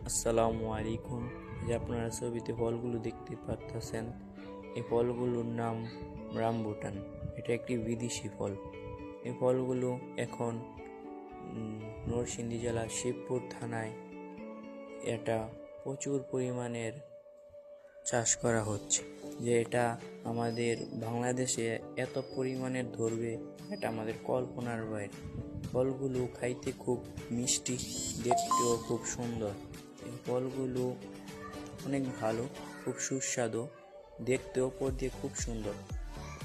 আসসালামু আলাইকুম। যে আপনারা ছবিতে ফলগুলো দেখতে পাচ্ছেন, এই ফলগুলোর নাম রামবুটান। এটা একটি বিদেশি ফল। এই ফলগুলো এখন নরসিংদী জেলার শিবপুর থানায় এটা প্রচুর পরিমাণের চাষ করা হচ্ছে। যে এটা আমাদের বাংলাদেশে এত পরিমাণের ধরবে, এটা আমাদের কল্পনার বাইরে। ফলগুলো খাইতে খুব মিষ্টি, দেখতেও খুব সুন্দর। এই ফলগুলো অনেক ভালো, খুব সুস্বাদু, দেখতেও উপর দিয়ে খুব সুন্দর,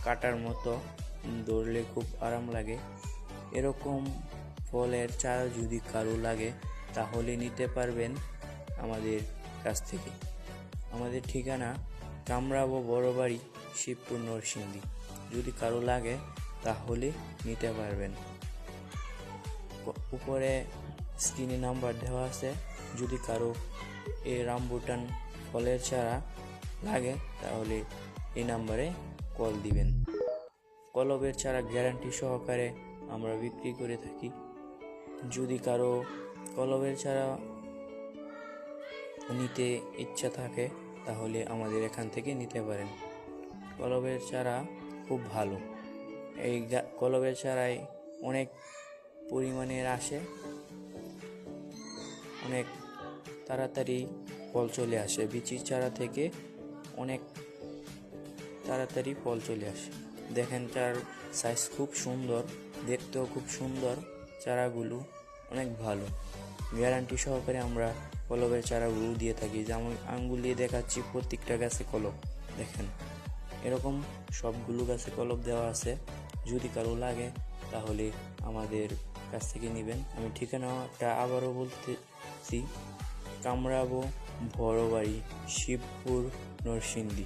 কাটার মতো, ধরলে খুব আরাম লাগে। এরকম ফলের চারা যদি কারো লাগে তাহলে নিতে পারবেন আমাদের কাছ থেকে। আমাদের ঠিকানা কামরাবো বড়বাড়ি, শিবপুর, নরসিংদী। যদি কারো লাগে তাহলে নিতে পারবেন। উপরে স্ক্রিনে নাম্বার দেওয়া আছে। যদি কারো এই রামবুটান ফলের চারা লাগে তাহলে এই নাম্বারে কল দিবেন। কলবের চারা গ্যারান্টি সহকারে আমরা বিক্রি করে থাকি। যদি কারো কলবের চারা নিতে ইচ্ছা থাকে তাহলে আমাদের এখান থেকে নিতে পারেন। কলবের চারা খুব ভালো। এই কলবের চারায় অনেক পরিমাণের আসে, অনেক তাড়াতাড়ি ফল চলে আসে। বিচির চারা থেকে অনেক তাড়াতাড়ি ফল চলে আসে। দেখেন চার সাইজ খুব সুন্দর, দেখতেও খুব সুন্দর। চারাগুলো অনেক ভালো, গ্যারান্টি সহকারে আমরা কলবের চারাগুলো দিয়ে থাকি। যেমন আঙ্গুল দিয়ে দেখাচ্ছি, প্রত্যেকটা গাছে কলব দেখেন, এরকম সবগুলো গাছে কলব দেওয়া আছে। যদি কারো লাগে তাহলে আমাদের কাছ থেকে নেবেন। আমি ঠিকানাটা আবারও বলতেছি, কামরাবো বড়বাড়ি, শিবপুর, নরসিংদী।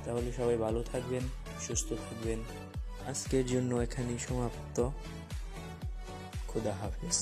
তাহলে সবাই ভালো থাকবেন, সুস্থ থাকবেন। আজকের জন্য এখানেই সমাপ্ত। খুদা হাফেজ।